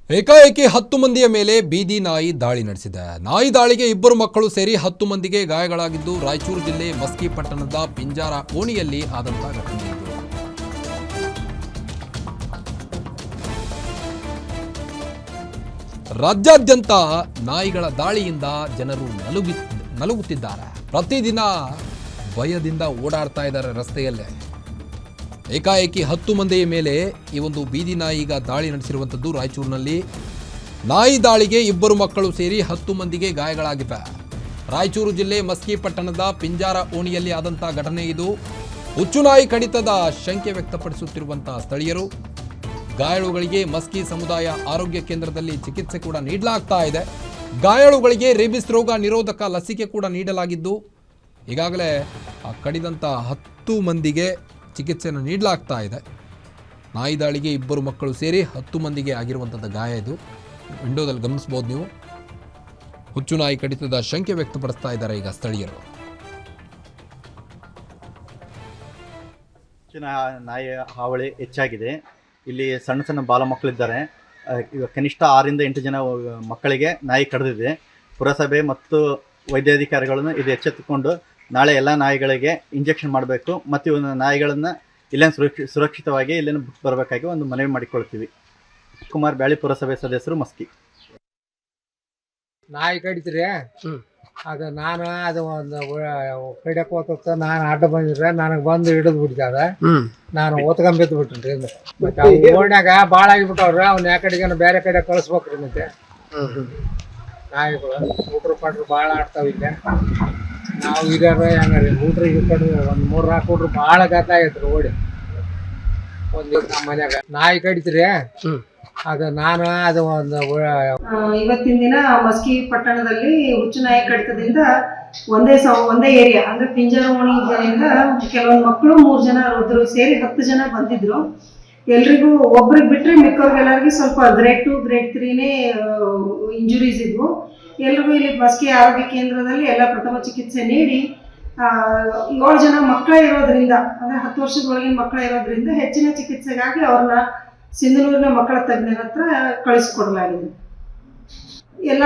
ಏಕಾಏಕಿ 10 ಮಂದಿಯ ಮೇಲೆ ಬೀದಿ ನಾಯಿ ದಾಳಿ ನಡೆಸಿದೆ. ನಾಯಿ ದಾಳಿಗೆ 2 ಮಕ್ಕಳು ಸೇರಿ 10 ಮಂದಿಗೆ ಗಾಯಗಳಾಗಿದ್ದು ರಾಯಚೂರು ಜಿಲ್ಲೆ ಮಸ್ಕಿ ಪಟ್ಟಣದ ಪಿಂಜಾರ ಓಣಿಯಲ್ಲಿ ಆದಂತಹ ಘಟನೆ ಇದು. ರಾಜ್ಯಾದ್ಯಂತ ನಾಯಿಗಳ ದಾಳಿಯಿಂದ ಜನರು ನಲುಗುತ್ತಿದ್ದಾರೆ. ಪ್ರತಿದಿನ ಭಯದಿಂದ ಓಡಾಡ್ತಾ ಇದ್ದಾರೆ ರಸ್ತೆಯಲ್ಲೇ. ಏಕಾಏಕಿ 10 ಮಂದಿಯ ಮೇಲೆ ಈ ಒಂದು ಬೀದಿ ನಾಯಿ ಈಗ ದಾಳಿ ನಡೆಸಿರುವಂಥದ್ದು. ರಾಯಚೂರಿನಲ್ಲಿ ನಾಯಿ ದಾಳಿಗೆ 2 ಮಕ್ಕಳು ಸೇರಿ 10 ಮಂದಿಗೆ ಗಾಯಗಳಾಗಿವೆ. ರಾಯಚೂರು ಜಿಲ್ಲೆ ಮಸ್ಕಿ ಪಟ್ಟಣದ ಪಿಂಜಾರ ಓಣಿಯಲ್ಲಿ ಆದಂಥ ಘಟನೆ ಇದು. ಹುಚ್ಚುನಾಯಿ ಕಡಿತದ ಶಂಕೆ ವ್ಯಕ್ತಪಡಿಸುತ್ತಿರುವಂತಹ ಸ್ಥಳೀಯರು. ಗಾಯಾಳುಗಳಿಗೆ ಮಸ್ಕಿ ಸಮುದಾಯ ಆರೋಗ್ಯ ಕೇಂದ್ರದಲ್ಲಿ ಚಿಕಿತ್ಸೆ ಕೂಡ ನೀಡಲಾಗ್ತಾ ಇದೆ. ಗಾಯಾಳುಗಳಿಗೆ ರೇಬಿಸ್ ರೋಗ ನಿರೋಧಕ ಲಸಿಕೆ ಕೂಡ ನೀಡಲಾಗಿದ್ದು ಈಗಾಗಲೇ ಕಡಿದಂಥ 10 ಮಂದಿಗೆ ಚಿಕಿತ್ಸೆಯನ್ನು ನೀಡಲಾಗ್ತಾ ಇದೆ. ನಾಯಿ ದಾಳಿಗೆ 2 ಮಕ್ಕಳು ಸೇರಿ 10 ಮಂದಿಗೆ ಆಗಿರುವಂಥದ್ದು ಗಾಯ. ಇದು ವಿಂಡೋದಲ್ಲಿ ಗಮನಿಸ್ಬೋದು ನೀವು. ಹುಚ್ಚು ನಾಯಿ ಕಡಿತದ ಶಂಕೆ ವ್ಯಕ್ತಪಡಿಸ್ತಾ ಇದ್ದಾರೆ ಈಗ ಸ್ಥಳೀಯರು. ನಾಯಿ ಹಾವಳಿ ಹೆಚ್ಚಾಗಿದೆ. ಇಲ್ಲಿ ಸಣ್ಣ ಸಣ್ಣ ಬಾಲ ಮಕ್ಕಳಿದ್ದಾರೆ. ಈಗ ಕನಿಷ್ಠ 6 ರಿಂದ 8 ಜನ ಮಕ್ಕಳಿಗೆ ನಾಯಿ ಕಡಿದಿದೆ. ಪುರಸಭೆ ಮತ್ತು ವೈದ್ಯಾಧಿಕಾರಿಗಳನ್ನು ಇದು ಎಚ್ಚೆತ್ತುಕೊಂಡು ನಾಳೆ ಎಲ್ಲ ನಾಯಿಗಳಿಗೆ ಇಂಜೆಕ್ಷನ್ ಮಾಡಬೇಕು ಮತ್ತು ಇವನ್ನು ನಾಯಿಗಳನ್ನು ಇಲ್ಲೇ ಸುರಕ್ಷಿತವಾಗಿ ಇಲ್ಲೇನು ಬಿಟ್ಟು ಬರಬೇಕಾಗಿ ಒಂದು ಮನವಿ ಮಾಡಿಕೊಳ್ತೀವಿ. ಕುಮಾರ್ ಬ್ಯಾಳಿ ಪುರಸಭೆ ಸದಸ್ಯರು, ಮಸ್ಕಿ. ನಾಯಿ ಕಡಿತೀರಿ ಅದು ನಾನು ಒಂದು ಕಡಿಯಕ್ಕೆ ಹೋಗ್ತ ನಾನು ಅಡ್ಡ ಬಂದಿದ್ರೆ ನನಗೆ ಬಂದು ಹಿಡಿದು ಬಿಡ್ತಾದ. ನಾನು ಓದ್ಕೊಂಬಿದ್ದು ಬಿಟ್ರಿ. ಮತ್ತೆ ಓಣ್ಯಾಗ ಭಾಳ ಆಗಿಬಿಟ್ಟವ್ರಿ. ಅವ್ನ ಯಾಕಡೆಗೆ ಬೇರೆ ಕಡೆ ಕಳಿಸ್ಬೇಕ್ರಿ. ಮತ್ತೆ ನಾಯಿಗಳು ಊಟ್ರು ಪಟ್ರು ಭಾಳ ಆಡ್ತಾವ. ಇಲ್ಲ ನಾವು ಹಿರಿಯರು ಹೆಂಗ್ರಿ ಊಟ್ರಿಗೆ ಕಡೆ ಒಂದು 3-4 ಊಟ್ರು ಭಾಳ ಗದ್ದ ಆಗೈತ್ರಿ. ಓಡಿ ಒಂದು ನಮ್ಮ ಮನ್ಯಾಗ ನಾಯಿ ಕಡಿತೀರಿ ಅದು ನಾನು ಒಂದು ಇವತ್ತಿನ ದಿನ ಮಸ್ಕಿ ಪಟ್ಟಣದಲ್ಲಿ ಹುಚ್ಚು ನಾಯಿ ಕಡಿತದಿಂದ ಒಂದೇ ಏರಿಯಾ ಅಂದ್ರೆ ಪಿಂಜಾರ ಓಣಿ ಇದರಿಂದ ಕೆಲವೊಂದು ಮಕ್ಕಳು 3 ಜನ ವೃದ್ಧರು ಸೇರಿ 10 ಜನ ಬಂದಿದ್ರು. ಎಲ್ರಿಗೂ ಒಬ್ರಿಗೆ ಬಿಟ್ರೆ ಮಿಕ್ಕವ್ರಿಗೆಲ್ಲರಿಗೂ ಸ್ವಲ್ಪ ಗ್ರೇಡ್ 2 ಗ್ರೇಡ್ 3ನೇ ಇಂಜುರೀಸ್ ಇದ್ವು. ಎಲ್ರಿಗೂ ಇಲ್ಲಿ ಮಸ್ಕಿ ಆರೋಗ್ಯ ಕೇಂದ್ರದಲ್ಲಿ ಎಲ್ಲ ಪ್ರಥಮ ಚಿಕಿತ್ಸೆ ನೀಡಿ 7 ಜನ ಮಕ್ಕಳ ಇರೋದ್ರಿಂದ ಅಂದ್ರೆ 10 ವರ್ಷದ ಒಳಗಿನ ಮಕ್ಕಳ ಇರೋದ್ರಿಂದ ಹೆಚ್ಚಿನ ಚಿಕಿತ್ಸೆಗಾಗಿ ಅವ್ರನ್ನ ಸಿಂಧನೂರಿನ ಮಕ್ಕಳ ತಜ್ಞರ ಹತ್ರ ಕಳಿಸಿಕೊಡಲಾಗಿದೆ. ಎಲ್ಲ